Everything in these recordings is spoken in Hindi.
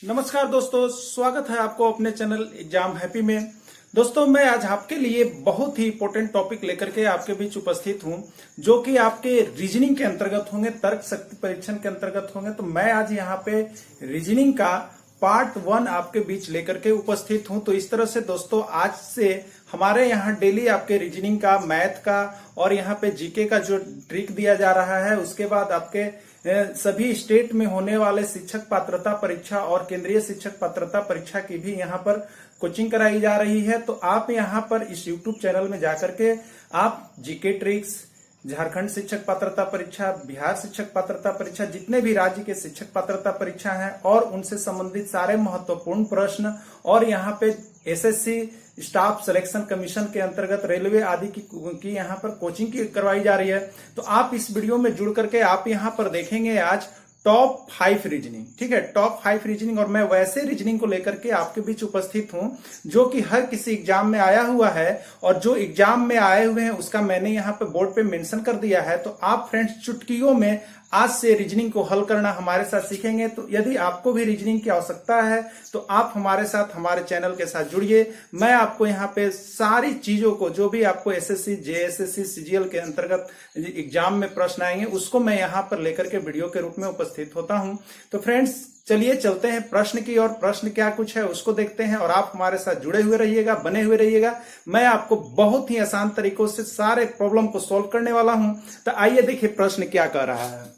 नमस्कार दोस्तों, स्वागत है आपको अपने चैनल एग्जाम हैप्पी में। दोस्तों, मैं आज आपके लिए बहुत ही इंपॉर्टेंट टॉपिक लेकर के आपके बीच उपस्थित हूं, जो कि आपके रीजनिंग के अंतर्गत होंगे, तर्क शक्ति परीक्षण के अंतर्गत होंगे। तो मैं आज यहाँ पे रीजनिंग का पार्ट 1 आपके बीच लेकर के उपस्थित हूं। तो इस तरह से दोस्तों, आज से हमारे यहाँ डेली आपके रीजनिंग का, मैथ का और यहाँ पे जीके का जो ट्रिक दिया जा रहा है, उसके बाद आपके सभी स्टेट में होने वाले शिक्षक पात्रता परीक्षा और केंद्रीय शिक्षक पात्रता परीक्षा की भी यहाँ पर कोचिंग कराई जा रही है। तो आप यहाँ पर इस YouTube चैनल में जाकर के आप जीके ट्रिक्स, झारखंड शिक्षक पात्रता परीक्षा, बिहार शिक्षक पात्रता परीक्षा, जितने भी राज्य के शिक्षक पात्रता परीक्षा हैं और उनसे संबंधित सारे महत्वपूर्ण प्रश्न और यहाँ पे एसएससी स्टाफ सिलेक्शन कमीशन के अंतर्गत रेलवे आदि की यहाँ पर कोचिंग की करवाई जा रही है। तो आप इस वीडियो में जुड़ करके आप यहाँ पर देखेंगे आज टॉप 5 रीजनिंग, ठीक है, टॉप 5 रीजनिंग। और मैं वैसे रीजनिंग को लेकर के आपके बीच उपस्थित हूं जो कि हर किसी एग्जाम में आया हुआ है, और जो एग्जाम में आए हुए हैं उसका मैंने यहाँ पे बोर्ड पे मेंशन कर दिया है। तो आप फ्रेंड्स चुटकियों में आज से रीजनिंग को हल करना हमारे साथ सीखेंगे। तो यदि आपको भी रीजनिंग की आवश्यकता है तो आप हमारे साथ, हमारे चैनल के साथ जुड़िए। मैं आपको यहाँ पे सारी चीजों को, जो भी आपको एसएससी, जेएसएससी, सीजीएल के अंतर्गत एग्जाम में प्रश्न आएंगे, उसको मैं यहाँ पर लेकर के वीडियो के रूप में उपस्थित होता हूँ। तो फ्रेंड्स चलिए चलते हैं प्रश्न की ओर। प्रश्न क्या कुछ है उसको देखते हैं और आप हमारे साथ जुड़े हुए रहिएगा, बने हुए रहिएगा। मैं आपको बहुत ही आसान तरीकों से सारे प्रॉब्लम को सॉल्व करने वाला हूं। तो आइए देखिए प्रश्न क्या कह रहा है।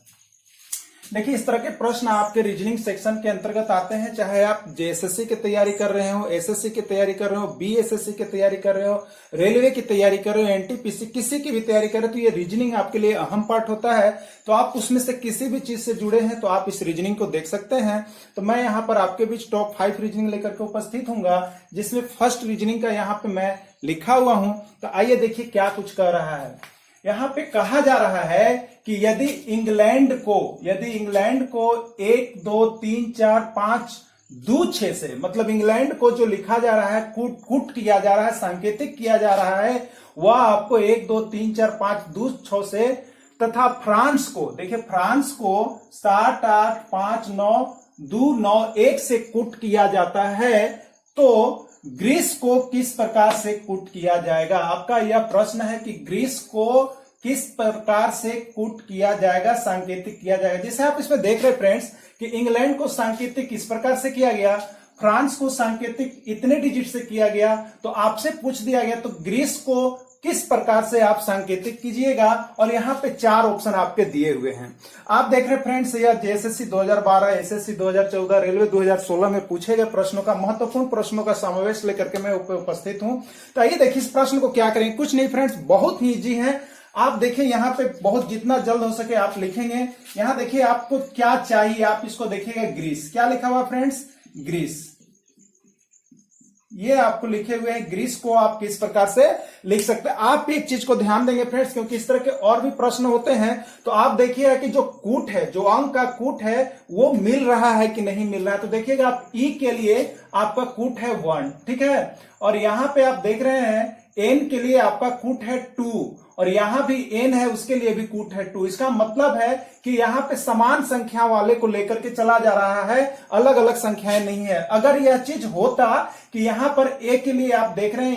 देखिए, इस तरह के प्रश्न आपके रीजनिंग सेक्शन के अंतर्गत आते हैं, चाहे आप जेएसएससी की तैयारी कर रहे हो, एसएससी की तैयारी कर रहे हो, बीएसएससी की तैयारी कर रहे हो, रेलवे की तैयारी कर रहे हो, एनटीपीसी, किसी की भी तैयारी कर रहे हो। तो ये रीजनिंग आपके लिए अहम पार्ट होता है। तो आप उसमें से किसी भी चीज से जुड़े हैं तो आप इस रीजनिंग को देख सकते हैं। तो मैं यहाँ पर आपके बीच टॉप 5 रीजनिंग लेकर के उपस्थित हूँ, जिसमें फर्स्ट रीजनिंग का यहाँ पे मैं लिखा हुआ हूं। तो आइए देखिए क्या कुछ कह रहा है। यहां पे कहा जा रहा है कि यदि इंग्लैंड को 1 2 3 4 5 2 6 से, मतलब इंग्लैंड को जो लिखा जा रहा है, कूट किया जा रहा है, सांकेतिक किया जा रहा है, वह आपको 1 2 3 4 5 2 6 से, तथा फ्रांस को, देखिए फ्रांस को 7 8 5 9 2 9 1 से कूट किया जाता है, तो ग्रीस को किस प्रकार से कूट किया जाएगा। आपका यह प्रश्न है कि ग्रीस को किस प्रकार से कूट किया जाएगा, सांकेतिक किया जाएगा। जैसे आप इसमें देख रहे फ्रेंड्स कि इंग्लैंड को सांकेतिक इस प्रकार से किया गया, फ्रांस को सांकेतिक इतने डिजिट से किया गया, तो आपसे पूछ दिया गया तो ग्रीस को किस प्रकार से आप सांकेतिक कीजिएगा। और यहाँ पे 4 ऑप्शन आपके दिए हुए हैं। आप देख रहे फ्रेंड्स, यह जेएसएससी 2012, एसएससी 2014, रेलवे 2016 में पूछे गए प्रश्नों का, महत्वपूर्ण प्रश्नों का समावेश लेकर के मैं उपस्थित हूं। तो आइए देखिए इस प्रश्न को क्या करेंगे। कुछ नहीं फ्रेंड्स, बहुत ही इजी है। आप देखिए यहाँ पे बहुत जितना जल्द हो सके आप लिखेंगे। यहाँ देखिए आपको क्या चाहिए, आप इसको देखिएगा, ग्रीस। क्या लिखा हुआ फ्रेंड्स? ग्रीस। ये आपको लिखे हुए हैं। ग्रीस को आप किस प्रकार से लिख सकते हैं। आप एक चीज को ध्यान देंगे फ्रेंड्स, क्योंकि इस तरह के और भी प्रश्न होते हैं। तो आप देखिएगा कि जो कूट है, जो अंक का कूट है, वो मिल रहा है कि नहीं मिल रहा है। तो देखिएगा आप ई के लिए आपका कूट है 1, ठीक है, और यहां पे आप देख रहे हैं एन के लिए आपका कूट है 2, और यहां भी एन है, उसके लिए भी कूट है 2। इसका मतलब है कि यहां पे समान संख्या वाले को लेकर के चला जा रहा है, अलग अलग संख्याएं नहीं है। अगर यह चीज होता कि यहां पर ए के लिए आप देख रहे हैं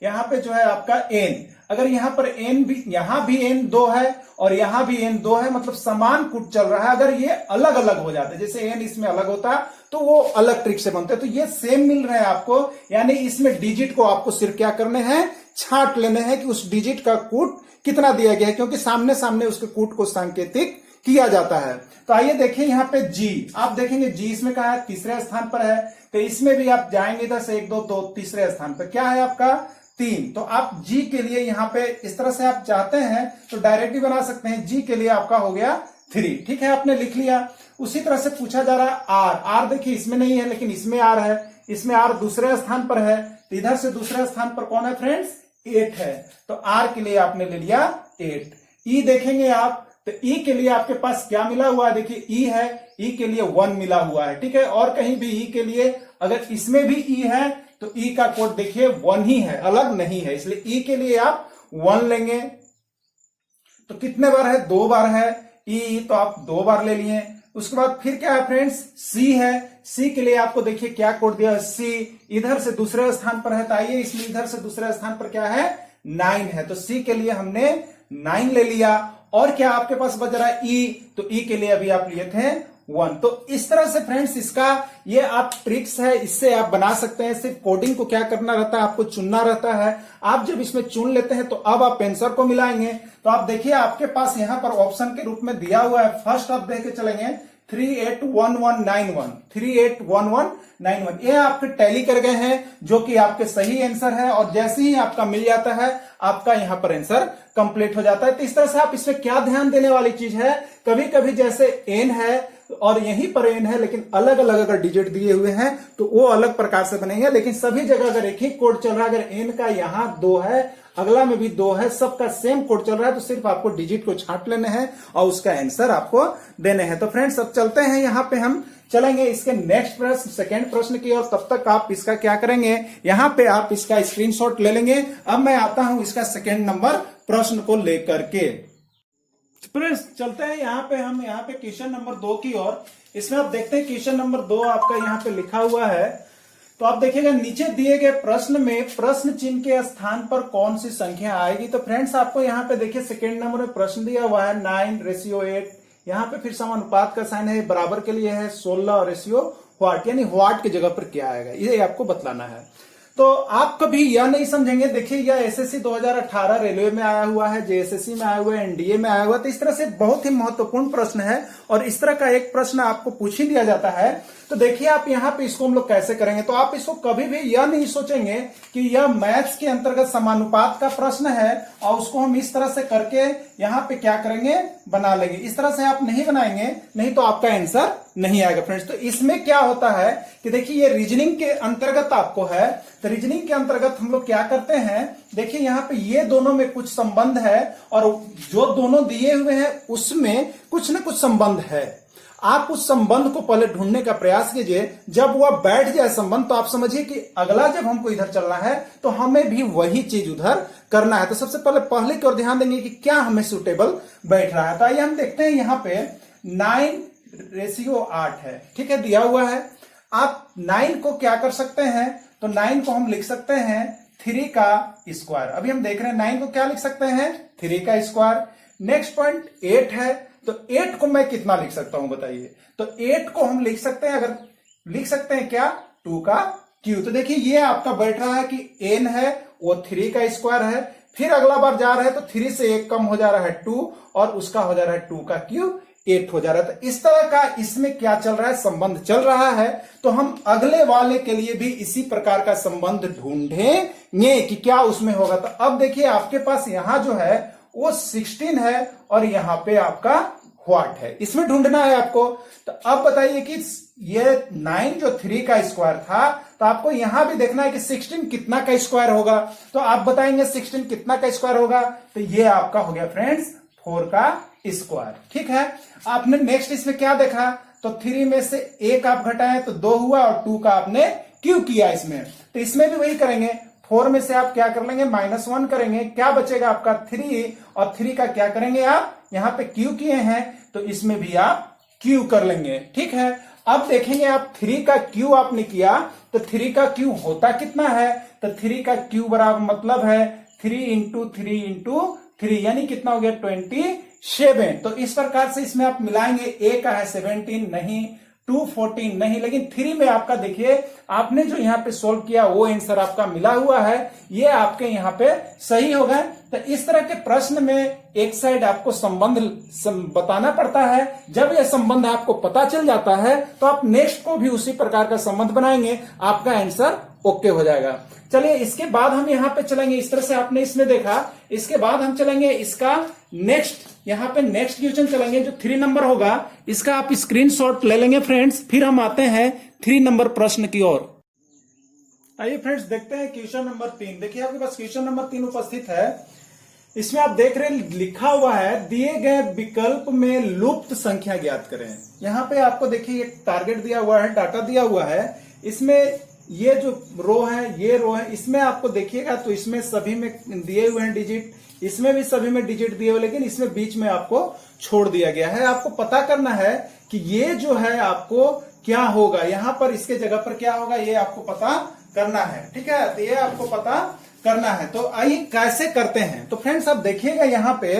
यहां पे जो है आपका एन, अगर यहां पर एन भी, यहां भी एन 2 है और यहां भी एन 2 है, मतलब समान कूट चल रहा है। अगर ये अलग अलग हो जाते, जैसे एन इसमें अलग होता तो वो अलग ट्रिक से बनते, तो ये सेम मिल रहे हैं आपको। यानी इसमें डिजिट को आपको सिर्फ क्या करने हैं, छांट लेने हैं कि उस डिजिट का कूट कितना दिया गया है, क्योंकि सामने सामने उसके कूट को सांकेतिक किया जाता है। तो आइए देखिए यहाँ पे जी, आप देखेंगे जी इसमें कहा है, तीसरे स्थान पर है। तो इसमें भी आप जाएंगे इधर से 1 2 2 तीसरे स्थान पर क्या है आपका 3। तो आप जी के लिए यहाँ पे इस तरह से आप चाहते हैं तो डायरेक्ट भी बना सकते हैं। जी के लिए आपका हो गया 3, ठीक है, आपने लिख लिया। उसी तरह से पूछा जा रहा है आर। आर देखिए इसमें नहीं है, लेकिन इसमें आर है, इसमें आर दूसरे स्थान पर है। तो इधर से दूसरे स्थान पर कौन है फ्रेंड्स? 8 है। तो आर के लिए आपने ले लिया 8। ई देखेंगे आप, तो ई के लिए आपके पास क्या मिला हुआ है, देखिए ई है, ई के लिए 1 मिला हुआ है, ठीक है। और कहीं भी ई के लिए, अगर इसमें भी ई है तो ई का कोड देखिए 1 ही है, अलग नहीं है, इसलिए ई के लिए आप 1 लेंगे। तो कितने बार है? 2 बार है। ई तो आप 2 बार ले लिए। उसके बाद फिर क्या है फ्रेंड्स, सी है। सी के लिए आपको देखिए क्या कोड दिया है, सी इधर से दूसरे स्थान पर है, तो आइए इसमें इधर से दूसरे स्थान पर क्या है, 9 है, तो सी के लिए हमने 9 ले लिया। और क्या आपके पास बच रहा है, ई, तो ई के लिए अभी आप लिए थे 1। तो इस तरह से फ्रेंड्स इसका ये आप ट्रिक्स है, इससे आप बना सकते हैं। सिर्फ कोडिंग को क्या करना रहता है, आपको चुनना रहता है। आप जब इसमें चुन लेते हैं तो अब आप आंसर को मिलाएंगे। तो आप देखिए आपके पास यहां पर ऑप्शन के रूप में दिया हुआ है, फर्स्ट आप देख के चलेंगे 381191, 381191, ये आपके टैली कर गए हैं, जो कि आपके सही आंसर है। और जैसे ही आपका मिल जाता है, आपका यहां पर आंसर कंप्लीट हो जाता है। तो इस तरह से आप इसमें क्या ध्यान देने वाली चीज है, कभी कभी जैसे एन है और यहीं पर एन है, लेकिन अलग अलग अगर डिजिट दिए हुए हैं तो वो अलग प्रकार से बनेंगे। लेकिन सभी जगह अगर एक ही कोड चल रहा है, अगर एन का यहां 2 है, अगला में भी 2 है, सबका सेम कोड चल रहा है, तो सिर्फ आपको डिजिट को छांट लेने हैं और उसका आंसर आपको देने हैं। तो फ्रेंड्स अब चलते हैं, यहां पे हम चलेंगे इसके नेक्स्ट प्रश्न, सेकेंड प्रश्न की ओर। तब तक आप इसका क्या करेंगे, यहां पे आप इसका स्क्रीनशॉट ले लेंगे। अब मैं आता हूं इसका सेकेंड नंबर प्रश्न को लेकर के। फ्रेंड्स चलते हैं यहाँ पे, हम यहाँ पे क्वेश्चन नंबर 2 की ओर। इसमें आप देखते हैं क्वेश्चन नंबर 2 आपका यहाँ पे लिखा हुआ है। तो आप देखिएगा नीचे दिए गए प्रश्न में प्रश्न चिन्ह के स्थान पर कौन सी संख्या आएगी। तो फ्रेंड्स आपको यहाँ पे देखिए सेकेंड नंबर में प्रश्न दिया हुआ है 9:8। यहाँ पे फिर समानुपात का साइन है, बराबर के लिए है 16 और रेशियो व्हाट, यानी व्हाट की जगह पर क्या आएगा ये आपको बतलाना है। तो आप कभी यह नहीं समझेंगे, देखिए यह एसएससी 2018 रेलवे में आया हुआ है, जेएसएससी में आया हुआ है, एनडीए में आया हुआ है। तो इस तरह से बहुत ही महत्वपूर्ण प्रश्न है और इस तरह का एक प्रश्न आपको पूछ ही दिया जाता है। तो देखिए आप यहाँ पे इसको हम लोग कैसे करेंगे, तो आप इसको कभी भी यह नहीं सोचेंगे कि यह मैथ्स के अंतर्गत समानुपात का प्रश्न है और उसको हम इस तरह से करके यहाँ पे क्या करेंगे, बना लेंगे। इस तरह से आप नहीं बनाएंगे, नहीं तो आपका आंसर नहीं आएगा फ्रेंड्स। तो इसमें क्या होता है कि देखिए ये रीजनिंग के अंतर्गत आपको है, तो रीजनिंग के अंतर्गत हम लोग क्या करते हैं, देखिए यहाँ पे ये दोनों में कुछ संबंध है और जो दोनों दिए हुए हैं उसमें कुछ ना कुछ संबंध है। आप उस संबंध को पहले ढूंढने का प्रयास कीजिए। जब वह बैठ जाए संबंध, तो आप समझिए कि अगला जब हमको इधर चलना है तो हमें भी वही चीज उधर करना है। तो सबसे पहले की ओर ध्यान देंगे कि क्या हमें सुटेबल बैठ रहा है। तो आइए हम देखते हैं, यहाँ पे 9:8 है, ठीक है, दिया हुआ है। आप 9 को क्या कर सकते हैं, तो 9 को हम लिख सकते हैं 3 का स्क्वायर। अभी हम देख रहे हैं 9 को क्या लिख सकते हैं, 3 का स्क्वायर। नेक्स्ट पॉइंट 8 है, तो 8 को मैं कितना लिख सकता हूं बताइए, तो 8 को हम लिख सकते हैं, अगर लिख सकते हैं क्या, 2 का क्यू। तो देखिए ये आपका बैठ रहा है कि n है वो 3 का स्क्वायर है, फिर अगला बार जा रहा है तो 3 से 1 कम हो जा रहा है 2 और उसका हो जा रहा है 2 का क्यू 8 हो जा रहा है। तो इस तरह का इसमें क्या चल रहा है, संबंध चल रहा है। तो हम अगले वाले के लिए भी इसी प्रकार का संबंध ढूंढेंगे कि क्या उसमें होगा। तो अब देखिए आपके पास यहां जो है वो 16 है और यहां पे आपका व्हाट है, इसमें ढूंढना है आपको। तो अब बताइए कि ये 9 जो 3 का स्क्वायर था, तो आपको यहां भी देखना है कि 16 कितना का स्क्वायर होगा। तो आप बताएंगे 16 कितना का स्क्वायर होगा, तो ये आपका हो गया फ्रेंड्स 4 का स्क्वायर, ठीक है। आपने नेक्स्ट इसमें क्या देखा, तो 3 में से 1 आप घटाएं तो 2 हुआ और 2 का आपने क्यू किया इसमें। तो इसमें भी वही करेंगे, 4 में से आप क्या कर लेंगे, -1 करेंगे, क्या बचेगा आपका 3 और 3 का क्या करेंगे आप, यहां पे क्यू किए हैं तो इसमें भी आप क्यू कर लेंगे, ठीक है। अब देखेंगे आप 3 का क्यू आपने किया तो 3 का क्यू होता कितना है, तो 3 का क्यू बराबर मतलब है 3 इंटू 3 इंटू 3, यानी कितना हो गया 27। तो इस प्रकार से इसमें आप मिलाएंगे, ए का है 17 नहीं, 2 14 नहीं, लेकिन 3 में आपका देखिए आपने जो यहाँ पे सोल्व किया वो आंसर आपका मिला हुआ है, ये आपके यहाँ पे सही होगा। तो इस तरह के प्रश्न में एक साइड आपको संबंध बताना पड़ता है। जब यह संबंध आपको पता चल जाता है तो आप नेक्स्ट को भी उसी प्रकार का संबंध बनाएंगे, आपका आंसर ओके हो जाएगा। चलिए इसके बाद हम यहाँ पे चलेंगे, इस तरह से आपने इसमें देखा। इसके बाद हम चलेंगे इसका नेक्स्ट, यहाँ पे नेक्स्ट क्वेश्चन चलेंगे जो 3 नंबर होगा, इसका आप स्क्रीनशॉट ले लेंगे फ्रेंड्स। फिर हम आते हैं 3 नंबर प्रश्न की ओर। आइए फ्रेंड्स देखते हैं क्वेश्चन नंबर 3। देखिए आपके पास क्वेश्चन नंबर 3 उपस्थित है। इसमें आप देख रहे हैं लिखा हुआ है दिए गए विकल्प में लुप्त संख्या ज्ञात करें। यहाँ पे आपको देखिए एक टारगेट दिया हुआ है, डाटा दिया हुआ है। इसमें ये जो रो है, ये रो है, इसमें आपको देखिएगा तो इसमें सभी में दिए हुए हैं डिजिट, इसमें भी सभी में डिजिट दिए हुए, लेकिन इसमें बीच में आपको छोड़ दिया गया है। आपको पता करना है कि ये जो है आपको क्या होगा, यहां पर इसके जगह पर क्या होगा, ये आपको पता करना है। ठीक है, तो ये आपको पता करना है। तो आइए कैसे करते हैं। तो फ्रेंड्स आप देखिएगा, यहाँ पे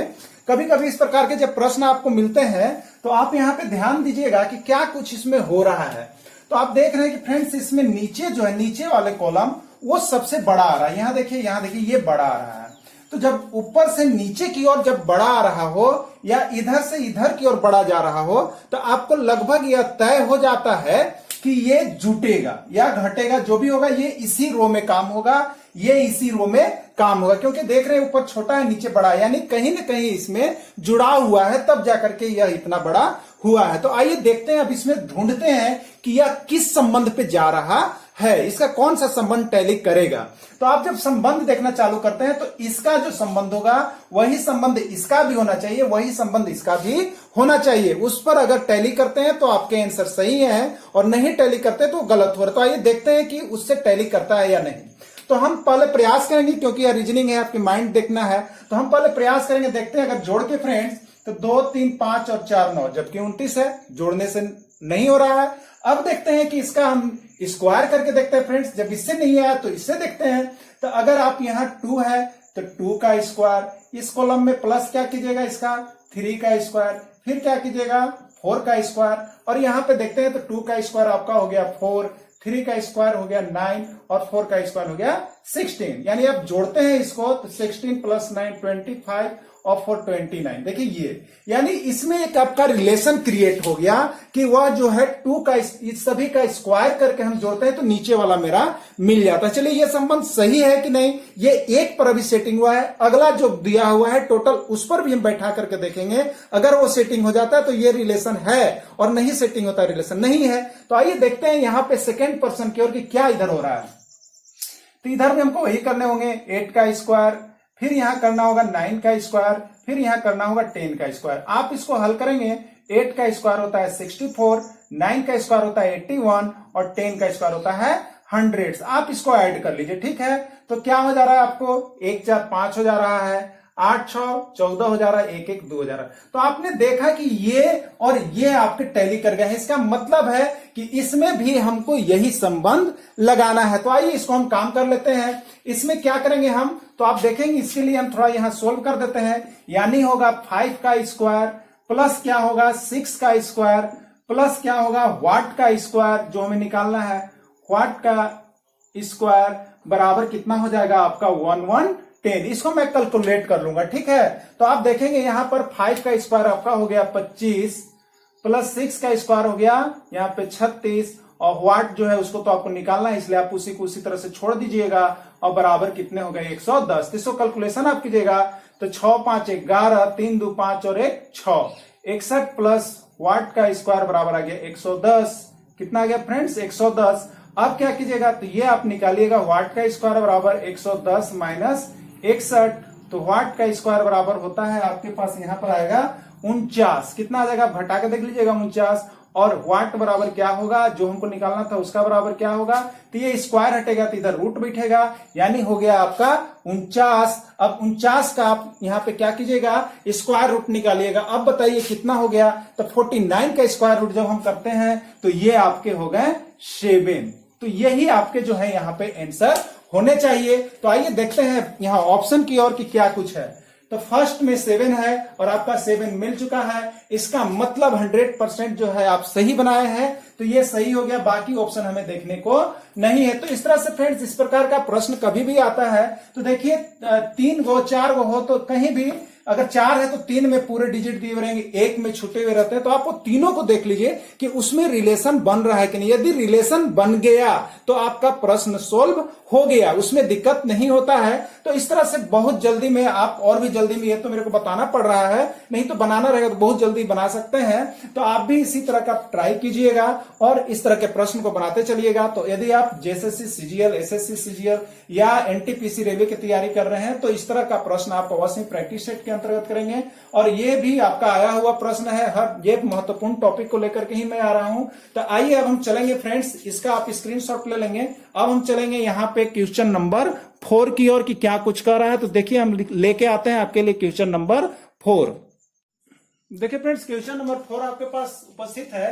कभी कभी इस प्रकार के जब प्रश्न आपको मिलते हैं तो आप यहाँ पे ध्यान दीजिएगा कि क्या कुछ इसमें हो रहा है। तो आप देख रहे हैं कि फ्रेंड्स इसमें नीचे जो है, नीचे वाले कॉलम वो सबसे बड़ा आ रहा है। यहाँ देखिए ये बड़ा आ रहा है। तो जब ऊपर से नीचे की ओर जब बड़ा आ रहा हो या इधर से इधर की ओर बड़ा जा रहा हो, तो आपको लगभग यह तय हो जाता है कि ये जुटेगा या घटेगा, जो भी होगा ये इसी रो में काम होगा, ये इसी रो में काम होगा। क्योंकि देख रहे हैं ऊपर छोटा है नीचे बड़ा है, यानी कहीं ना कहीं इसमें जुड़ा हुआ है, तब जाकर के यह इतना बड़ा हुआ है। तो आइए देखते हैं, अब इसमें ढूंढते हैं कि यह किस संबंध पे जा रहा है, इसका कौन सा संबंध टैली करेगा। तो आप जब संबंध देखना चालू करते हैं तो इसका जो संबंध होगा वही संबंध इसका भी होना चाहिए, वही संबंध इसका भी होना चाहिए। उस पर अगर टैली करते हैं तो आपके आंसर सही है, और नहीं टैली करते तो गलत हो रहा है। तो आइए देखते हैं कि उससे टैली करता है या नहीं। तो हम पहले प्रयास करेंगे, क्योंकि यह रीजनिंग है, आपकी माइंड देखना है। तो हम पहले प्रयास करेंगे, देखते हैं अगर जोड़ के फ्रेंड्स तो 2, 3, 5 और 4 9, जबकि 29 है, जोड़ने से नहीं हो रहा है। अब देखते हैं कि इसका हम स्क्वायर करके देखते हैं फ्रेंड्स। जब इससे नहीं आया तो इससे देखते हैं। तो अगर आप यहाँ 2 है तो 2 का स्क्वायर, इस कॉलम में प्लस क्या कीजिएगा इसका 3 का स्क्वायर, फिर क्या कीजिएगा 4 का स्क्वायर, और यहाँ पे देखते हैं तो 2 का स्क्वायर आपका हो गया 4, 3 का स्क्वायर हो गया 9 और 4 का स्क्वायर हो गया 16। यानी आप जोड़ते हैं इसको तो 16 प्लस 9 25 और 4 29। देखिए ये, यानी इसमें एक आपका रिलेशन क्रिएट हो गया कि वह जो है 2 का इस सभी का स्क्वायर करके हम जोड़ते हैं तो नीचे वाला मेरा मिल जाता है। चलिए ये संबंध सही है कि नहीं, ये एक पर अभी सेटिंग हुआ है। अगला जो दिया हुआ है टोटल, उस पर भी हम बैठा करके देखेंगे। अगर वो सेटिंग हो जाता है तो ये रिलेशन है, और नहीं सेटिंग होता रिलेशन नहीं है। तो आइए देखते हैं यहाँ पे सेकेंड पर्सन की ओर की क्या इधर हो रहा है। तो इधर भी हमको वही करने होंगे, 8 का स्क्वायर, फिर यहां करना होगा 9 का स्क्वायर, फिर यहां करना होगा 10 का स्क्वायर। आप इसको हल करेंगे, 8 का स्क्वायर होता है 64, 9 का स्क्वायर होता है 81 और 10 का स्क्वायर होता है 100। आप इसको ऐड कर लीजिए। ठीक है, तो क्या हो जा रहा है आपको 1 4 5 हो जा रहा है, 8 6 14 हो जा रहा है, 1 1 2 हो जा रहा है। तो आपने देखा कि ये और ये आपके टैली कर गए हैं। इसका मतलब है कि इसमें भी हमको यही संबंध लगाना है। तो आइए इसको हम काम कर लेते हैं। इसमें क्या करेंगे हम, तो आप देखेंगे इसके लिए हम थोड़ा यहां सोल्व कर देते हैं। यानी होगा 5 का स्क्वायर प्लस क्या होगा 6 का स्क्वायर प्लस क्या होगा व्हाट का स्क्वायर, जो हमें निकालना है व्हाट का स्क्वायर बराबर कितना हो जाएगा आपका 110। इसको मैं कैलकुलेट कर लूंगा। ठीक है, तो आप देखेंगे यहां पर 5 का स्क्वायर आपका हो गया 25 प्लस 6 का स्क्वायर हो गया यहाँ पे 36, और व्हाट जो है उसको तो आपको निकालना है, इसलिए आप उसी को उसी तरह से छोड़ दीजिएगा, और बराबर कितने हो गए 110। इसको कैलकुलेशन आप कीजिएगा तो 6 5 11, 3 2 5 और 1 6, 61 प्लस व्हाट का स्क्वायर बराबर आ गया 110। कितना आ गया फ्रेंड्स 110। अब क्या कीजिएगा, तो ये आप निकालिएगा व्हाट का स्क्वायर बराबर 110 माइनस 61, तो व्हाट का स्क्वायर बराबर होता है आपके पास यहाँ पर आएगा 49। कितना आ जाएगा, आप घटा के देख लीजिएगा 49, और व्हाट बराबर क्या होगा जो हमको निकालना था उसका बराबर क्या होगा, तो ये स्क्वायर हटेगा तो इधर रूट बैठेगा, यानी हो गया आपका 49। अब 49 का आप यहाँ पे क्या कीजिएगा स्क्वायर रूट निकालिएगा। अब बताइए कितना हो गया, तो 49 का स्क्वायर रूट जब हम करते हैं तो ये आपके हो गए 7। तो यही आपके जो है यहाँ पे आंसर होने चाहिए। तो आइए देखते हैं यहाँ ऑप्शन की ओर की क्या कुछ है। तो फर्स्ट में 7 है और आपका 7 मिल चुका है, इसका मतलब 100% जो है आप सही बनाए हैं, तो ये सही हो गया। बाकी ऑप्शन हमें देखने को नहीं है। तो इस तरह से फ्रेंड्स इस प्रकार का प्रश्न कभी भी आता है तो देखिए 3 गो 4 गो हो तो कहीं भी अगर 4 है तो 3 में पूरे डिजिट दिए हुए रहेंगे, 1 में छुटे हुए रहते हैं, तो आप वो तीनों को देख लीजिए कि उसमें रिलेशन बन रहा है कि नहीं। यदि रिलेशन बन गया तो आपका प्रश्न सोल्व हो गया, उसमें दिक्कत नहीं होता है। तो इस तरह से बहुत जल्दी में आप, और भी जल्दी में, ये तो मेरे को बताना पड़ रहा है, नहीं तो बनाना रहेगा तो बहुत जल्दी बना सकते हैं। तो आप भी इसी तरह का ट्राई कीजिएगा और इस तरह के प्रश्न को बनाते चलिएगा। तो यदि आप जेएसएससी सीजीएल, एसएससी सीजीएल या एनटीपीसी रेलवे की तैयारी कर रहे हैं तो इस तरह का प्रश्न आप अवश्य प्रैक्टिस सेट के अंतर्गत करेंगे। और ये भी आपका आया हुआ प्रश्न है, हर ये महत्वपूर्ण टॉपिक को लेकर के ही मैं आ रहा हूं। तो आइए अब हम चलेंगे फ्रेंड्स, इसका आप स्क्रीनशॉट ले लेंगे। अब हम चलेंगे यहाँ पे क्वेश्चन नंबर 4 की ओर, कि क्या कुछ कर रहा है। तो देखिए हम लेके आते हैं आपके लिए क्वेश्चन नंबर 4। देखिए फ्रेंड्स, क्वेश्चन नंबर 4 आपके पास उपस्थित है।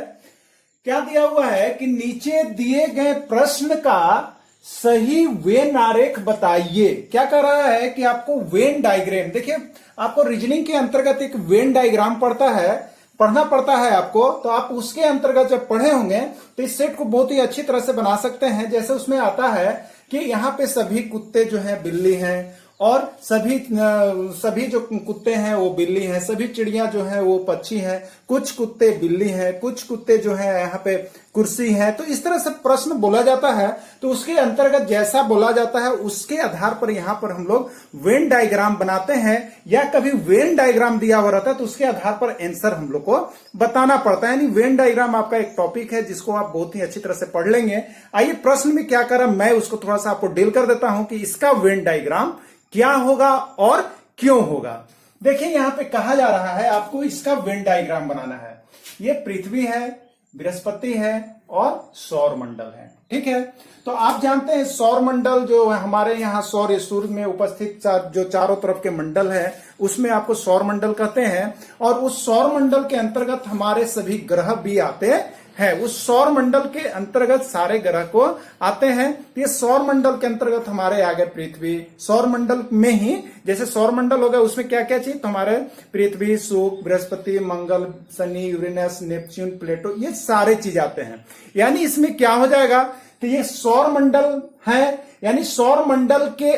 क्या दिया हुआ है कि नीचे दिए गए प्रश्न का सही वेन आरेख बताइए। क्या कर रहा है कि आपको वेन डायग्राम, देखिए आपको रीजनिंग के अंतर्गत एक वेन डायग्राम पढ़ना पड़ता है आपको। तो आप उसके अंतर्गत जब पढ़े होंगे तो इस सेट को बहुत ही अच्छी तरह से बना सकते हैं। जैसे उसमें आता है कि यहाँ पे सभी कुत्ते जो हैं बिल्ली हैं, और सभी जो कुत्ते हैं वो बिल्ली हैं, सभी चिड़िया जो हैं वो पक्षी हैं, कुछ कुत्ते बिल्ली हैं, कुछ कुत्ते जो हैं यहाँ पे कुर्सी है। तो इस तरह से प्रश्न बोला जाता है। तो उसके अंतर्गत जैसा बोला जाता है उसके आधार पर यहाँ पर हम लोग वेन डायग्राम बनाते हैं, या कभी वेन डायग्राम दिया हुआ रहता है तो उसके आधार पर आंसर हम लोग को बताना पड़ता है। यानी वेन डायग्राम आपका एक टॉपिक है जिसको आप बहुत ही अच्छी तरह से पढ़ लेंगे। आइए प्रश्न में क्या करा, मैं उसको थोड़ा सा आपको डील कर देता हूं कि इसका वेन डायग्राम क्या होगा और क्यों होगा। देखिए यहां पे कहा जा रहा है आपको इसका वेन डायग्राम बनाना है। ये पृथ्वी है, बृहस्पति है और सौर मंडल है। ठीक है, तो आप जानते हैं सौर मंडल जो हमारे यहाँ सौर सूर्य में उपस्थित जो चारों तरफ के मंडल है उसमें आपको सौर मंडल कहते हैं। और उस सौर मंडल के अंतर्गत हमारे सभी ग्रह भी आते है। उस सौर मंडल के अंतर्गत सारे ग्रह को आते हैं। ये सौर मंडल के अंतर्गत हमारे आगे पृथ्वी, सौर मंडल में ही जैसे सौर मंडल हो गया उसमें क्या क्या चाहिए, तो हमारे पृथ्वी, शुक्र, बृहस्पति, मंगल, शनि, यूरेनस, नेपच्यून, प्लेटो, ये सारे चीज आते हैं। यानी इसमें क्या हो जाएगा, तो ये सौर मंडल है, यानी सौर मंडल के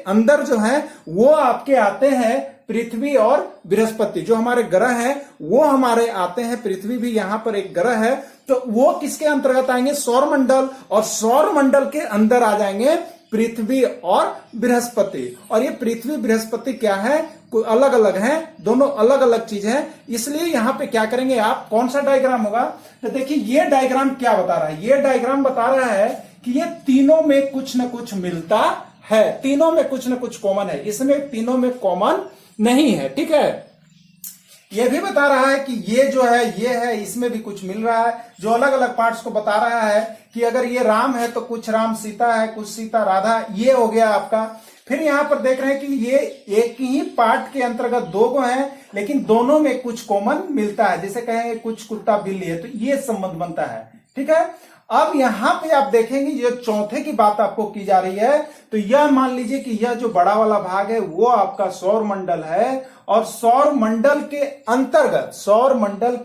अंदर जो है वो आपके आते हैं पृथ्वी और बृहस्पति। जो हमारे ग्रह हैं वो हमारे आते हैं, पृथ्वी भी यहां पर एक ग्रह है, तो वो किसके अंतर्गत आएंगे, सौर मंडल। और सौर मंडल के अंदर आ जाएंगे पृथ्वी और बृहस्पति। और ये पृथ्वी बृहस्पति क्या है, कोई अलग अलग हैं, दोनों अलग अलग चीज है। इसलिए यहां पे क्या करेंगे आप, कौन सा डायग्राम होगा, तो देखिए ये डायग्राम क्या बता रहा है, ये डायग्राम बता रहा है कि ये तीनों में कुछ न कुछ मिलता है, तीनों में कुछ न कुछ कॉमन है, इसमें तीनों में कॉमन नहीं है। ठीक है, यह भी बता रहा है कि ये जो है ये है, इसमें भी कुछ मिल रहा है, जो अलग अलग पार्ट्स को बता रहा है कि अगर ये राम है तो कुछ राम सीता है, कुछ सीता राधा, ये हो गया आपका। फिर यहां पर देख रहे हैं कि ये एक ही पार्ट के अंतर्गत दो को हैं, लेकिन दोनों में कुछ कॉमन मिलता है। जैसे कहें कुछ कुत्ता बिल्ली है, तो ये संबंध बनता है। ठीक है, अब यहां पे आप देखेंगे जो चौथे की बात आपको की जा रही है, तो यह मान लीजिए कि यह जो बड़ा वाला भाग है वो आपका सौर मंडल है, और सौर मंडल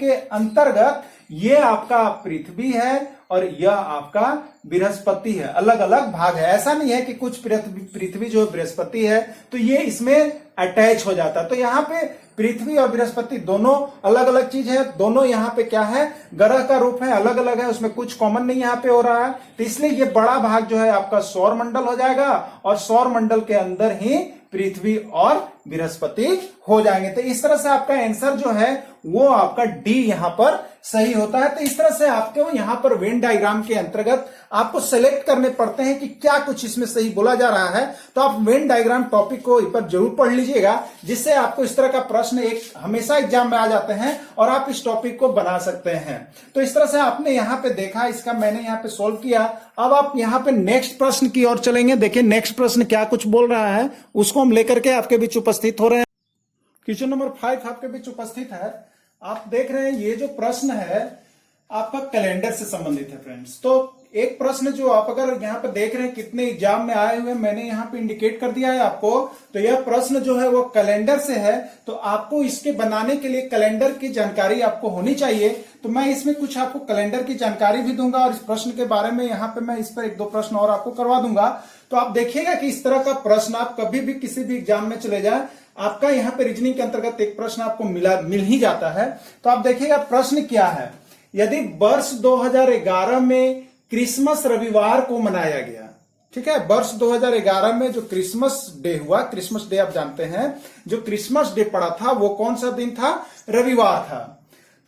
के अंतर्गत ये आपका पृथ्वी है और यह आपका बृहस्पति है। अलग अलग भाग है, ऐसा नहीं है कि कुछ पृथ्वी जो बृहस्पति है तो ये इसमें अटैच हो जाता है। तो यहाँ पे पृथ्वी और बृहस्पति दोनों अलग अलग चीज है, दोनों यहाँ पे क्या है, ग्रह का रूप है, अलग अलग है, उसमें कुछ कॉमन नहीं यहाँ पे हो रहा है। तो इसलिए ये बड़ा भाग जो है आपका सौर मंडल हो जाएगा, और सौर मंडल के अंदर ही पृथ्वी और बृहस्पति हो जाएंगे। तो इस तरह से आपका आंसर जो है वो आपका डी यहां पर सही होता है। तो इस तरह से आपको यहां पर वेन डायग्राम के अंतर्गत आपको सेलेक्ट करने पड़ते हैं कि क्या कुछ इसमें सही बोला जा रहा है। तो आप वेन डायग्राम टॉपिक को एक बार जरूर पढ़ लीजिएगा, जिससे आपको इस तरह का प्रश्न एक हमेशा एग्जाम में आ जाते हैं और आप इस टॉपिक को बना सकते हैं। तो इस तरह से आपने यहाँ पे देखा, इसका मैंने यहाँ पे सोल्व किया। अब आप यहाँ पे नेक्स्ट प्रश्न की ओर चलेंगे। देखिए नेक्स्ट प्रश्न क्या कुछ बोल रहा है, उसको हम लेकर के आपके बीच उपस्थित हो रहे हैं। क्वेश्चन नंबर 5 आपके बीच उपस्थित है। आप देख रहे हैं ये जो प्रश्न है आपका कैलेंडर से संबंधित है फ्रेंड्स। तो एक प्रश्न जो आप अगर यहाँ पे देख रहे हैं कितने एग्जाम में आए हुए, मैंने यहाँ पे इंडिकेट कर दिया है आपको। तो यह प्रश्न जो है वो कैलेंडर से है, तो आपको इसके बनाने के लिए कैलेंडर की जानकारी आपको होनी चाहिए। तो मैं इसमें कुछ आपको कैलेंडर की जानकारी भी दूंगा, और इस प्रश्न के बारे में यहाँ पे मैं इस पर 1-2 प्रश्न और आपको करवा दूंगा। तो आप देखिएगा कि इस तरह का प्रश्न आप कभी भी किसी भी एग्जाम में चले जाए, आपका यहाँ पे रीजनिंग के अंतर्गत एक प्रश्न आपको मिल ही जाता है। तो आप देखिएगा प्रश्न क्या है, यदि वर्ष 2011 में क्रिसमस रविवार को मनाया गया, ठीक है, वर्ष 2011 में जो क्रिसमस डे हुआ, क्रिसमस डे आप जानते हैं, जो क्रिसमस डे पड़ा था वो कौन सा दिन था, रविवार था।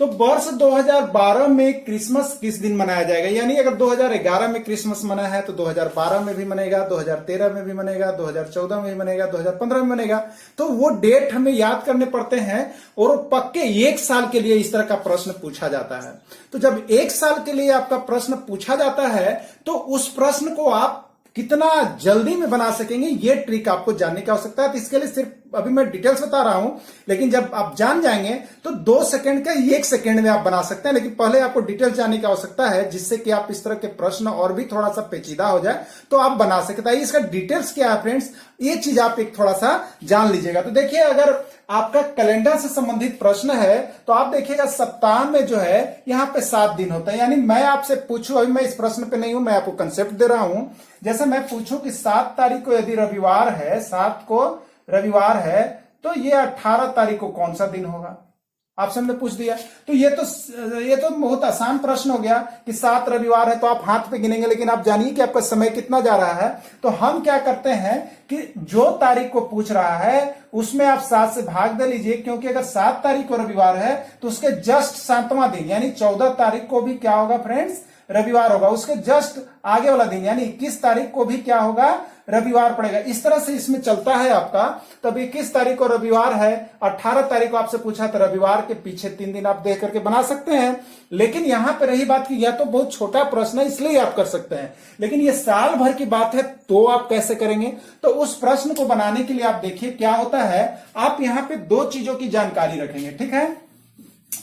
तो वर्ष 2012 में क्रिसमस किस दिन मनाया जाएगा? यानी अगर 2011 में क्रिसमस मना है तो 2012 में भी मनेगा, 2013 में भी मनेगा, 2014 में भी मनेगा, 2015 में मनेगा। तो वो डेट हमें याद करने पड़ते हैं और पक्के 1 साल के लिए इस तरह का प्रश्न पूछा जाता है। तो जब 1 साल के लिए आपका प्रश्न पूछा जाता है तो उस प्रश्न को आप कितना जल्दी में बना सकेंगे, ये ट्रिक आपको जानने की आवश्यकता है। तो इसके लिए सिर्फ अभी मैं डिटेल्स बता रहा हूं, लेकिन जब आप जान जाएंगे तो 2 सेकंड का 1 सेकंड में आप बना सकते हैं। लेकिन पहले आपको डिटेल्स जानने की आवश्यकता है, जिससे कि आप इस तरह के प्रश्न और भी थोड़ा सा पेचीदा हो जाए तो आप बना सकते हैं। इसका डिटेल्स क्या है फ्रेंड्स, ये चीज आप एक थोड़ा सा जान लीजिएगा। तो देखिए, अगर आपका कैलेंडर से संबंधित प्रश्न है तो आप देखिएगा सप्ताह में जो है यहाँ पे 7 दिन होता है। यानी मैं आपसे पूछूं, अभी मैं इस प्रश्न पे नहीं हूं, मैं आपको कंसेप्ट दे रहा हूं। जैसे मैं पूछूं कि 7 तारीख को यदि रविवार है, 7 को रविवार है, तो ये 18 तारीख को कौन सा दिन होगा? आपसे हमने पूछ दिया। तो ये तो बहुत आसान प्रश्न हो गया कि 7 रविवार है तो आप हाथ पे गिनेंगे, लेकिन आप जानिए कि आपका समय कितना जा रहा है। तो हम क्या करते हैं कि जो तारीख को पूछ रहा है उसमें आप 7 से भाग दे लीजिए, क्योंकि अगर 7 तारीख को रविवार है तो उसके जस्ट 7वां दिन यानी 14 तारीख को भी क्या होगा फ्रेंड्स? रविवार होगा। उसके जस्ट आगे वाला दिन यानी 21 तारीख को भी क्या होगा? रविवार पड़ेगा। इस तरह से इसमें चलता है आपका। तब 21 तारीख को रविवार है, 18 तारीख को आपसे पूछा तो रविवार के पीछे 3 दिन आप देख करके बना सकते हैं। लेकिन यहां पर रही बात कि यह तो बहुत छोटा प्रश्न है, इसलिए आप कर सकते हैं, लेकिन ये साल भर की बात है तो आप कैसे करेंगे? तो उस प्रश्न को बनाने के लिए आप देखिए क्या होता है, आप यहां पे 2 चीजों की जानकारी रखेंगे। ठीक है,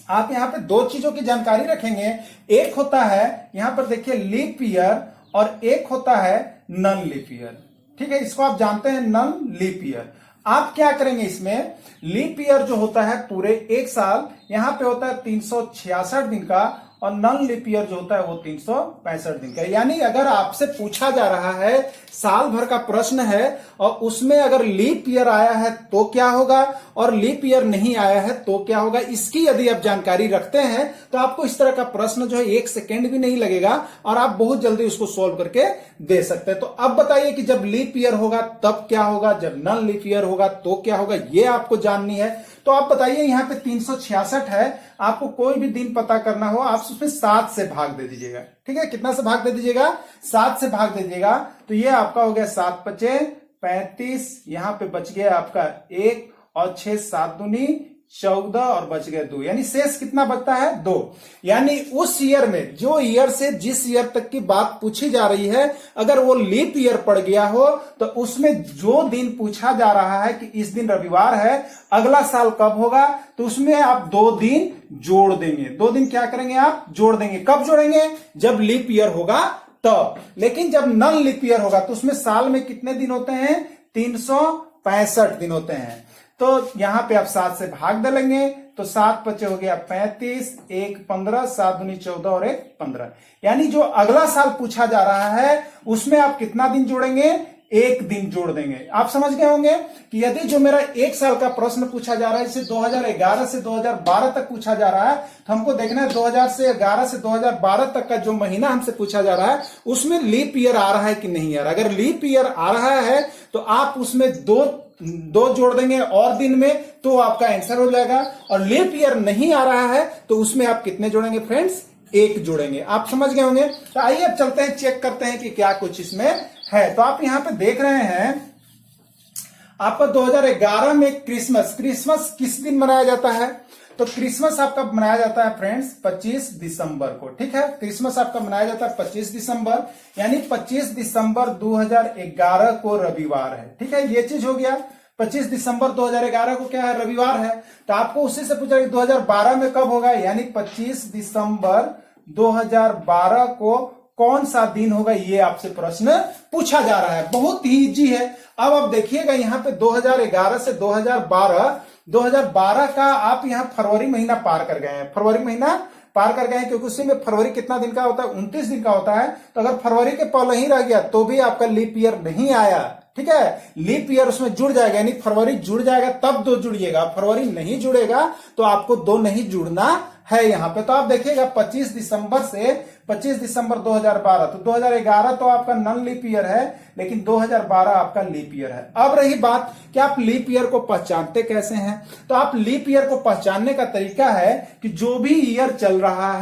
आप यहां पे 2 चीजों की जानकारी रखेंगे। एक होता है यहां पर देखिए लीप ईयर और एक होता है नन लीप ईयर। ठीक है, इसको आप जानते हैं नन लीप ईयर। आप क्या करेंगे इसमें, लीप ईयर जो होता है पूरे 1 साल, यहां पे होता है 366 दिन का, और नन लीप ईयर जो होता है वो 365 दिन का। यानी अगर आपसे पूछा जा रहा है, साल भर का प्रश्न है और उसमें अगर लीप ईयर आया है तो क्या होगा और लीप ईयर नहीं आया है तो क्या होगा, इसकी यदि आप जानकारी रखते हैं तो आपको इस तरह का प्रश्न जो है 1 सेकेंड भी नहीं लगेगा और आप बहुत जल्दी उसको सोल्व करके दे सकते हैं। तो अब बताइए कि जब लीप ईयर होगा तब क्या होगा, जब नन लीप ईयर होगा तो क्या होगा, ये आपको जाननी है। तो आप बताइए, यहाँ पे 366 है, आपको कोई भी दिन पता करना हो आप उसमें 7 से भाग दे दीजिएगा। ठीक है, कितना से भाग दे दीजिएगा? 7 से भाग दे दीजिएगा। तो ये आपका हो गया 7 पचे 35, यहां पे बच गया आपका 1 और 6 7 दूनी 14 और बच गए 2, यानी शेष कितना बचता है? 2। यानी उस ईयर में, जो ईयर से जिस ईयर तक की बात पूछी जा रही है, अगर वो लीप ईयर पड़ गया हो तो उसमें जो दिन पूछा जा रहा है कि इस दिन रविवार है, अगला साल कब होगा, तो उसमें आप 2 दिन जोड़ देंगे। 2 दिन क्या करेंगे आप? जोड़ देंगे। कब जोड़ेंगे? जब लीप ईयर होगा तब। लेकिन जब नन लीप ईयर होगा तो उसमें साल में कितने दिन होते हैं? 365 दिन होते हैं। तो यहां पे आप 7 से भाग डालेंगे तो 7 बचे हो गया 35, 1 15, 7 दूनी 14 और 1 15। यानी जो अगला साल पूछा जा रहा है उसमें आप कितना दिन जोड़ेंगे? 1 दिन जोड़ देंगे। आप समझ गए होंगे कि यदि जो मेरा 1 साल का प्रश्न पूछा जा रहा है, इसे 2011 से 2012 तक पूछा जा रहा है, तो हमको देखना है 2011 से 2012 तक का जो महीना हमसे पूछा जा रहा है उसमें लीप ईयर आ रहा है कि नहीं आ रहा। अगर लीप ईयर आ रहा है तो आप उसमें दो जोड़ देंगे और दिन में, तो आपका आंसर हो जाएगा। और लीप ईयर नहीं आ रहा है तो उसमें आप कितने जोड़ेंगे फ्रेंड्स? 1 जोड़ेंगे। आप समझ गए होंगे। तो आइए अब चलते हैं, चेक करते हैं कि क्या कुछ इसमें है। तो आप यहां पे देख रहे हैं आपका 2011 में क्रिसमस किस दिन मनाया जाता है? तो क्रिसमस आपका मनाया जाता है फ्रेंड्स 25 दिसंबर को। ठीक है, क्रिसमस आपका मनाया जाता है 25 दिसंबर, यानी 25 दिसंबर 2011 को रविवार है। ठीक है, ये चीज हो गया। 25 दिसंबर 2011 को क्या है? रविवार है। तो आपको उसी से पूछा कि 2012 में कब होगा, यानी 25 दिसंबर 2012 को कौन सा दिन होगा, ये आपसे प्रश्न पूछा जा रहा है। बहुत ही इजी है। अब आप देखिएगा यहाँ पे 2011 से 2012 का आप यहाँ फरवरी महीना पार कर गए हैं। फरवरी महीना पार कर गए हैं क्योंकि उसी में फरवरी कितना दिन का होता है? 29 दिन का होता है। तो अगर फरवरी के पहले ही रह गया तो भी आपका लीप ईयर नहीं आया। ठीक है, लीप ईयर उसमें जुड़ जाएगा, यानी फरवरी जुड़ जाएगा तब 2 जुड़िएगा। फरवरी नहीं जुड़ेगा तो आपको 2 नहीं जुड़ना है यहाँ पे। तो आप देखिएगा 25 दिसंबर से 25 दिसंबर 2012, तो 2011 तो आपका नॉन लीप ईयर है, लेकिन 2012 आपका लीप ईयर है। अब रही बात कि आप लीप ईयर को पहचानते कैसे हैं, तो आप लीप ईयर को पहचानने का तरीका है कि जो भी ईयर चल रहा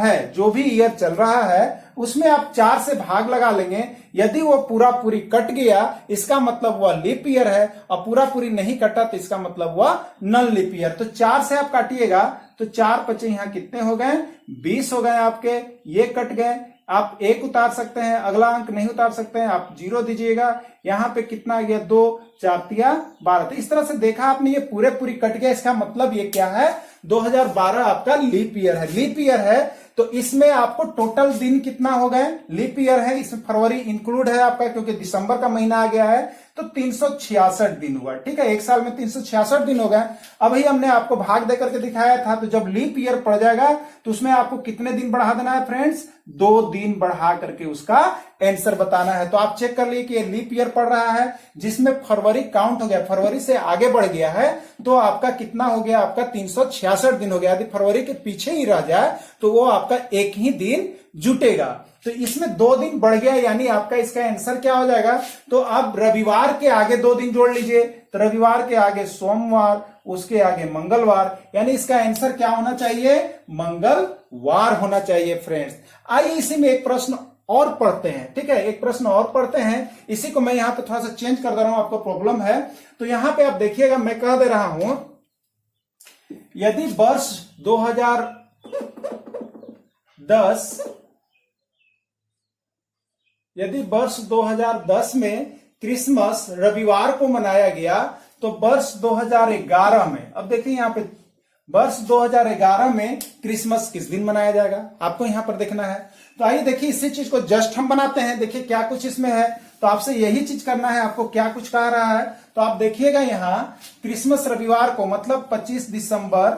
है उसमें आप 4 से भाग लगा लेंगे। यदि वो पूरा पूरी कट गया इसका मतलब वह लीप ईयर है, और पूरा पूरी नहीं कटा तो इसका मतलब वह नॉन लीप ईयर। तो 4 से आप काटिएगा तो 4 बचे यहाँ कितने हो गए, 20 हो गए आपके, ये कट गए। आप 1 उतार सकते हैं, अगला अंक नहीं उतार सकते हैं, आप 0 दीजिएगा। यहाँ पे कितना आ गया, 2 4 तिया 12। तो इस तरह से देखा आपने, ये पूरी कट गया। इसका मतलब ये क्या है, 2012 आपका लीप ईयर है। लीप ईयर है तो इसमें आपको टोटल दिन कितना हो गए, लीप ईयर है, इसमें फरवरी इंक्लूड है आपका, क्योंकि दिसंबर का महीना आ गया है, तो 366 दिन हुआ। ठीक है, एक साल में 366 दिन हो गए। अभी हमने आपको भाग देकर के दिखाया था, तो जब लीप ईयर पड़ जाएगा तो उसमें आपको कितने दिन बढ़ा देना है फ्रेंड्स, 2 दिन बढ़ा करके उसका आंसर बताना है। तो आप चेक कर लिए कि ये लीप ईयर पड़ रहा है जिसमें फरवरी काउंट हो गया, फरवरी से आगे बढ़ गया है, तो आपका कितना हो गया, आपका 366 दिन हो गया। यदि फरवरी के पीछे ही रह जाए तो वो आपका एक ही दिन जुटेगा। तो इसमें 2 दिन बढ़ गया, यानी आपका इसका आंसर क्या हो जाएगा, तो अब रविवार के आगे 2 दिन जोड़ लीजिए। तो रविवार के आगे सोमवार, उसके आगे मंगलवार, यानी इसका आंसर क्या होना चाहिए, मंगलवार होना चाहिए फ्रेंड्स। आइए इसी में एक प्रश्न और पढ़ते हैं। ठीक है, एक प्रश्न और पढ़ते हैं, इसी को मैं यहां पे थोड़ा सा चेंज कर दे रहा हूं, आपको प्रॉब्लम है तो यहां पे आप देखिएगा, मैं कह दे रहा हूं, यदि वर्ष 2010 में क्रिसमस रविवार को मनाया गया, तो वर्ष 2011 में, अब देखिए यहां पे वर्ष 2011 में क्रिसमस किस दिन मनाया जाएगा, आपको यहां पर देखना है। तो आइए देखिए, इसी चीज को जस्ट हम बनाते हैं। देखिए क्या कुछ इसमें है, तो आपसे यही चीज करना है, आपको क्या कुछ कह रहा है। तो आप देखिएगा यहाँ क्रिसमस रविवार को, मतलब 25 दिसंबर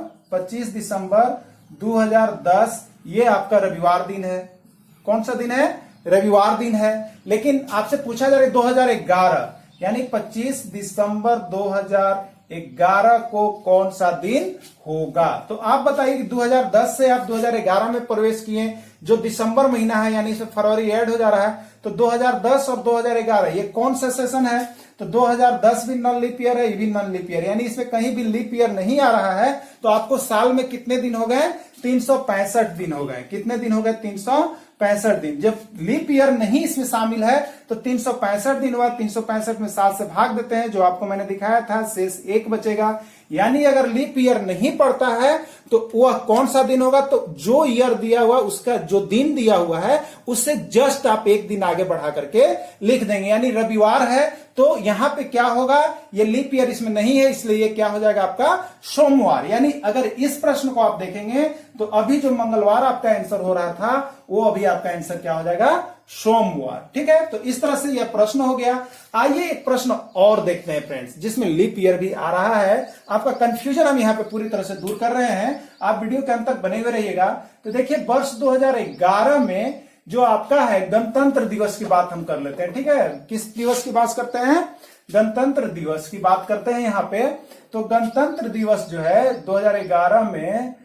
2010, ये आपका रविवार दिन है। कौन सा दिन है, रविवार दिन है। लेकिन आपसे पूछा जा रहा है 2011, यानी 25 दिसंबर 2011 को कौन सा दिन होगा। तो आप बताइए कि 2010 से आप 2011 में प्रवेश किए, जो दिसंबर महीना है, यानी इसमें फरवरी ऐड हो जा रहा है, तो 2010 और 2011 ये कौन सा सेशन है, तो 2010 भी नॉन लीप ईयर है, ये भी नॉन लीप ईयर, यानी इसमें कहीं भी लीप ईयर नहीं आ रहा है। तो आपको साल में कितने दिन हो गए, 365 दिन हो गए। कितने दिन हो गए, 365 दिन। जब लीप ईयर नहीं इसमें शामिल है तो 365 दिन हुआ, 365 में 7 से भाग देते हैं, जो आपको मैंने दिखाया था, शेष 1 बचेगा। यानी अगर लीप ईयर नहीं पड़ता है तो वह कौन सा दिन होगा, तो जो ईयर दिया हुआ उसका जो दिन दिया हुआ है उससे जस्ट आप 1 दिन आगे बढ़ा करके लिख देंगे। यानी रविवार है तो यहां पे क्या होगा, ये लीप ईयर इसमें नहीं है, इसलिए ये क्या हो जाएगा आपका सोमवार। यानी अगर इस प्रश्न को आप देखेंगे तो अभी जो मंगलवार आपका आंसर हो रहा था, वो अभी आपका आंसर क्या हो जाएगा, सोमवार। ठीक है, तो इस तरह से यह प्रश्न हो गया। आइए एक प्रश्न और देखते हैं फ्रेंड्स, जिसमें लीप ईयर भी आ रहा है। आपका कंफ्यूजन हम यहाँ पे पूरी तरह से दूर कर रहे हैं, आप वीडियो के अंत तक बने हुए रहिएगा। तो देखिए, वर्ष 2011 में जो आपका है गणतंत्र दिवस की बात हम कर लेते हैं। ठीक है, किस दिवस की बात करते हैं, गणतंत्र दिवस की बात करते हैं यहाँ पे। तो गणतंत्र दिवस जो है 2011 में,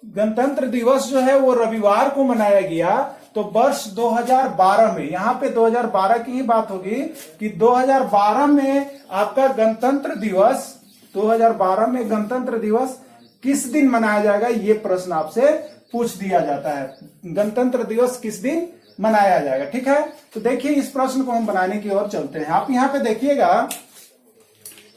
गणतंत्र दिवस जो है वो रविवार को मनाया गया। तो वर्ष 2012 में, यहां पे 2012 की ही बात होगी कि 2012 में आपका गणतंत्र दिवस, 2012 में गणतंत्र दिवस किस दिन मनाया जाएगा, ये प्रश्न आपसे पूछ दिया जाता है। गणतंत्र दिवस किस दिन मनाया जाएगा। ठीक है, तो देखिए इस प्रश्न को हम बनाने की ओर चलते हैं। आप यहाँ पे देखिएगा,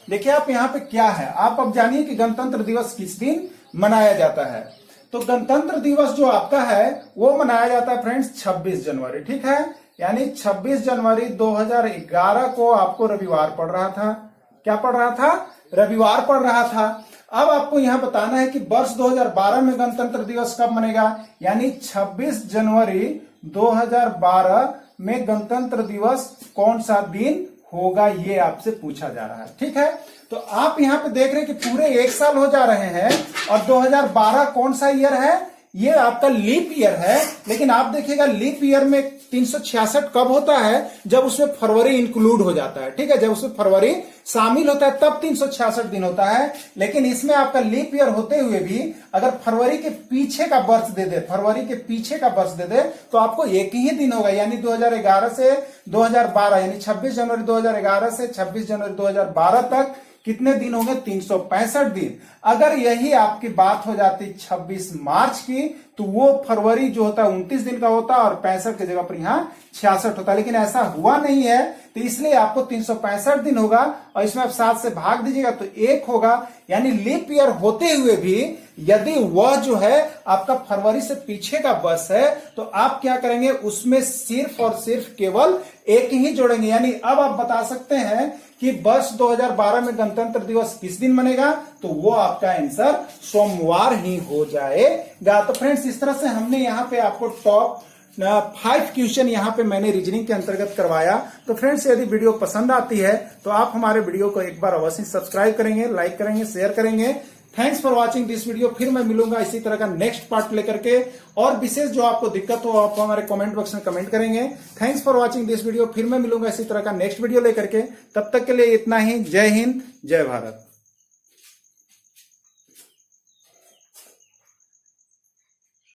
देखिए आप यहाँ पे क्या है, आप अब जानिए कि गणतंत्र दिवस किस दिन मनाया जाता है। तो गणतंत्र दिवस जो आपका है वो मनाया जाता है फ्रेंड्स 26 जनवरी। ठीक है, यानी 26 जनवरी 2011 को आपको रविवार पड़ रहा था। क्या पड़ रहा था, रविवार पड़ रहा था। अब आपको यहां बताना है कि वर्ष 2012 में गणतंत्र दिवस कब मनेगा, यानी 26 जनवरी 2012 में गणतंत्र दिवस कौन सा दिन होगा, ये आपसे पूछा जा रहा है। ठीक है, तो आप यहाँ पे देख रहे हैं कि पूरे 1 साल हो जा रहे हैं, और 2012 कौन सा ईयर है, ये आपका लीप ईयर है। लेकिन आप देखिएगा लीप ईयर में 366 कब होता है? जब उसमें फरवरी इंक्लूड हो जाता है, ठीक है, जब उसमें फरवरी शामिल होता है तब 366 दिन होता है। लेकिन इसमें आपका लीप ईयर होते हुए भी अगर फरवरी के पीछे का वर्ष दे दे, फरवरी के पीछे का वर्ष दे दे तो आपको एक ही दिन होगा, यानी 2011 से 2012, यानी 26 जनवरी 2011 से 26 जनवरी 2012 तक कितने दिन होंगे? 365 दिन। अगर यही आपकी बात हो जाती 26 मार्च की तो वो फरवरी जो होता है 29 दिन का होता और 65 की जगह पर यहाँ 66 होता, लेकिन ऐसा हुआ नहीं है तो इसलिए आपको 365 दिन होगा और इसमें आप 7 से भाग दीजिएगा तो 1 होगा। यानी लीप ईयर होते हुए भी यदि वह जो है आपका फरवरी से पीछे का वर्ष है तो आप क्या करेंगे? उसमें सिर्फ और सिर्फ केवल 1 ही जोड़ेंगे। यानी अब आप बता सकते हैं कि वर्ष 2012 में गणतंत्र दिवस किस दिन बनेगा, तो वो आपका आंसर सोमवार ही हो जाएगा। तो फ्रेंड्स, इस तरह से हमने यहाँ पे आपको टॉप 5 क्वेश्चन यहाँ पे मैंने रीजनिंग के अंतर्गत करवाया। तो फ्रेंड्स, यदि वीडियो पसंद आती है तो आप हमारे वीडियो को एक बार अवश्य सब्सक्राइब करेंगे, लाइक करेंगे, शेयर करेंगे। Thanks for watching this video. फिर मैं मिलूंगा इसी तरह का नेक्स्ट पार्ट लेकर के, और विशेष जो आपको दिक्कत हो आप हमारे कमेंट बॉक्स में कमेंट करेंगे। Thanks for watching this video. फिर मैं मिलूंगा इसी तरह का नेक्स्ट वीडियो लेकर के। तब तक के लिए इतना ही। जय हिंद, जय भारत।